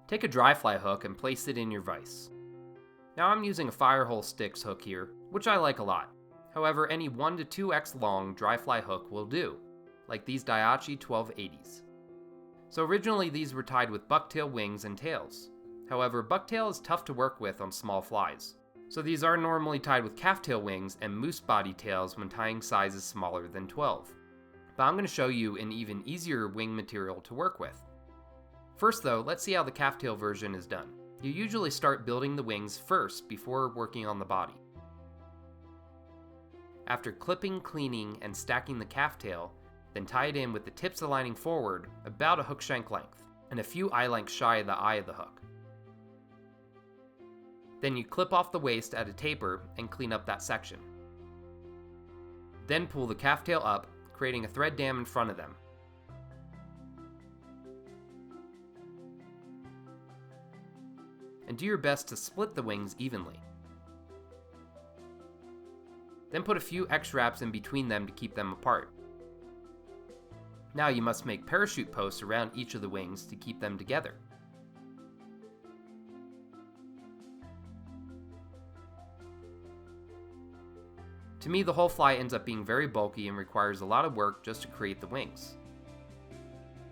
Take a dry fly hook and place it in your vise. Now I'm using a Firehole Sticks hook here, which I like a lot. However, any 1 to 2x long dry fly hook will do, like these Daiichi 1280s. So originally these were tied with bucktail wings and tails. However, bucktail is tough to work with on small flies. So these are normally tied with calftail wings and moose body tails when tying sizes smaller than 12. But I'm going to show you an even easier wing material to work with. First though, let's see how the calftail version is done. You usually start building the wings first before working on the body. After clipping, cleaning, and stacking the calftail, then tie it in with the tips aligning forward about a hook shank length, and a few eye lengths shy of the eye of the hook. Then you clip off the waist at a taper and clean up that section. Then pull the calftail up, creating a thread dam in front of them. And do your best to split the wings evenly. Then put a few X wraps in between them to keep them apart. Now you must make parachute posts around each of the wings to keep them together. To me, the whole fly ends up being very bulky and requires a lot of work just to create the wings.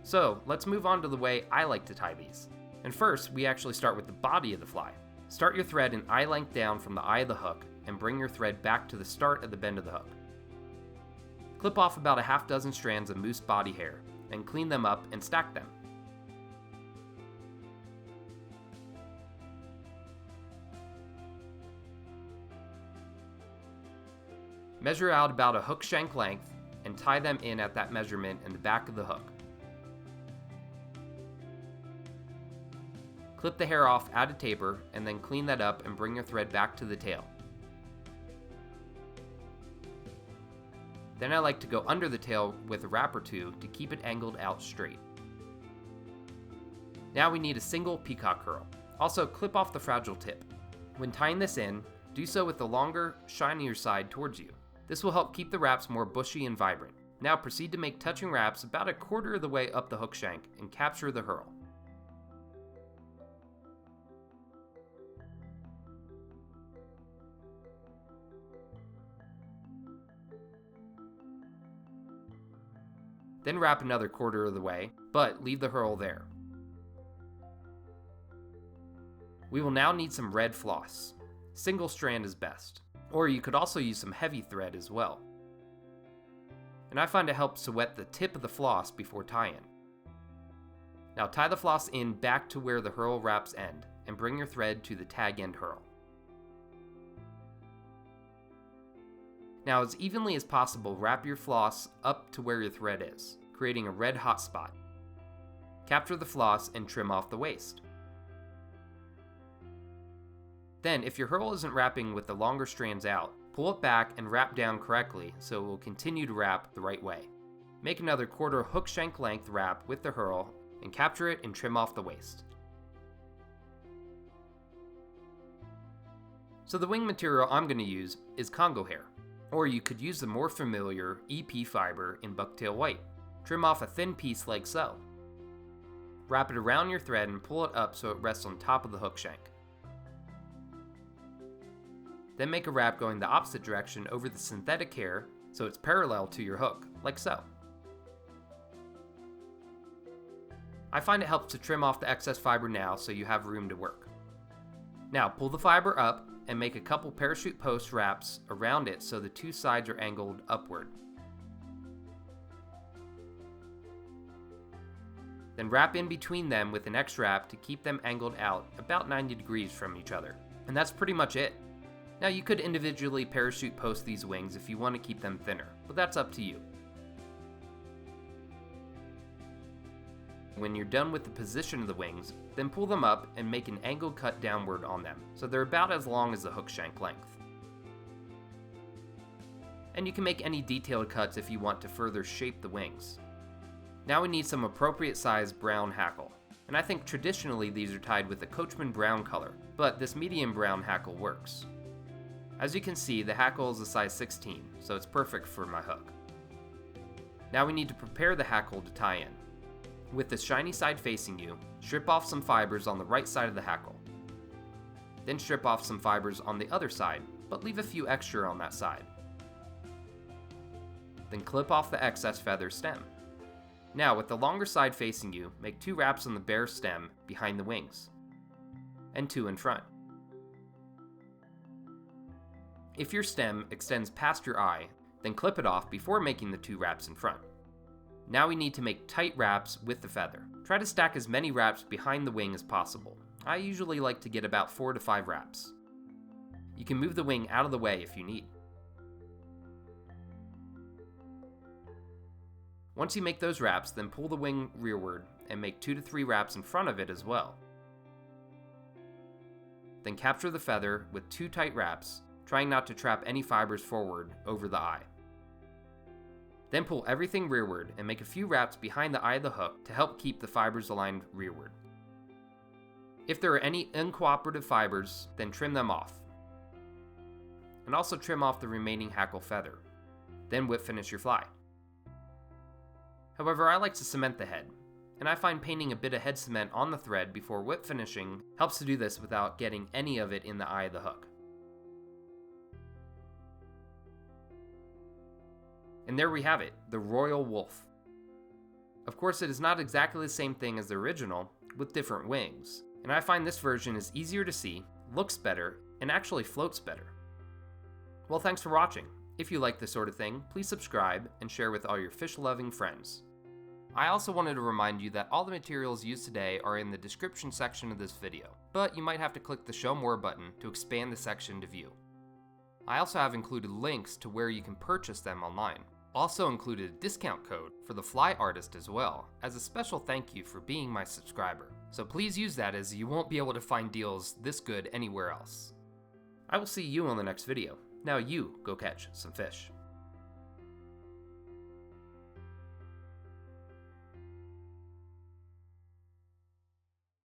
So let's move on to the way I like to tie these. And first, we actually start with the body of the fly. Start your thread an eye length down from the eye of the hook and bring your thread back to the start of the bend of the hook. Clip off about a half dozen strands of moose body hair and clean them up and stack them. Measure out about a hook shank length and tie them in at that measurement in the back of the hook. Clip the hair off at a taper and then clean that up and bring your thread back to the tail. Then I like to go under the tail with a wrap or two to keep it angled out straight. Now we need a single peacock curl. Also, clip off the fragile tip. When tying this in, do so with the longer, shinier side towards you. This will help keep the wraps more bushy and vibrant. Now proceed to make touching wraps about a quarter of the way up the hook shank and capture the herl. Then wrap another quarter of the way, but leave the herl there. We will now need some red floss. Single strand is best, or you could also use some heavy thread as well. And I find it helps to wet the tip of the floss before tie-in. Now tie the floss in back to where the herl wraps end, and bring your thread to the tag end herl. Now as evenly as possible, wrap your floss up to where your thread is, creating a red hot spot. Capture the floss and trim off the waist. Then, if your herl isn't wrapping with the longer strands out, pull it back and wrap down correctly so it will continue to wrap the right way. Make another quarter hook shank length wrap with the herl and capture it and trim off the waist. So the wing material I'm going to use is Congo hair. Or you could use the more familiar EP fiber in bucktail white. Trim off a thin piece like so. Wrap it around your thread and pull it up so it rests on top of the hook shank. Then make a wrap going the opposite direction over the synthetic hair so it's parallel to your hook, like so. I find it helps to trim off the excess fiber now so you have room to work. Now pull the fiber up and make a couple parachute post wraps around it so the two sides are angled upward. Then wrap in between them with an X wrap to keep them angled out about 90 degrees from each other. And that's pretty much it. Now you could individually parachute post these wings if you want to keep them thinner, but that's up to you. When you're done with the position of the wings, then pull them up and make an angled cut downward on them, so they're about as long as the hook shank length. And you can make any detailed cuts if you want to further shape the wings. Now we need some appropriate size brown hackle, and I think traditionally these are tied with a Coachman brown color, but this medium brown hackle works. As you can see, the hackle is a size 16, so it's perfect for my hook. Now we need to prepare the hackle to tie in. With the shiny side facing you, strip off some fibers on the right side of the hackle. Then strip off some fibers on the other side, but leave a few extra on that side. Then clip off the excess feather stem. Now, with the longer side facing you, make 2 wraps on the bare stem behind the wings, and 2 in front. If your stem extends past your eye, then clip it off before making the 2 wraps in front. Now we need to make tight wraps with the feather. Try to stack as many wraps behind the wing as possible. I usually like to get about 4 to 5 wraps. You can move the wing out of the way if you need. Once you make those wraps, then pull the wing rearward and make 2 to 3 wraps in front of it as well. Then capture the feather with 2 tight wraps, trying not to trap any fibers forward over the eye. Then pull everything rearward and make a few wraps behind the eye of the hook to help keep the fibers aligned rearward. If there are any uncooperative fibers, then trim them off. And also trim off the remaining hackle feather. Then whip finish your fly. However, I like to cement the head, and I find painting a bit of head cement on the thread before whip finishing helps to do this without getting any of it in the eye of the hook. And there we have it, the Royal Wulff. Of course, it is not exactly the same thing as the original, with different wings, and I find this version is easier to see, looks better, and actually floats better. Well, thanks for watching. If you like this sort of thing, please subscribe and share with all your fish-loving friends. I also wanted to remind you that all the materials used today are in the description section of this video, but you might have to click the Show More button to expand the section to view. I also have included links to where you can purchase them online. Also included a discount code for the fly artist as well, as a special thank you for being my subscriber. So please use that, as you won't be able to find deals this good anywhere else. I will see you on the next video. Now you go catch some fish.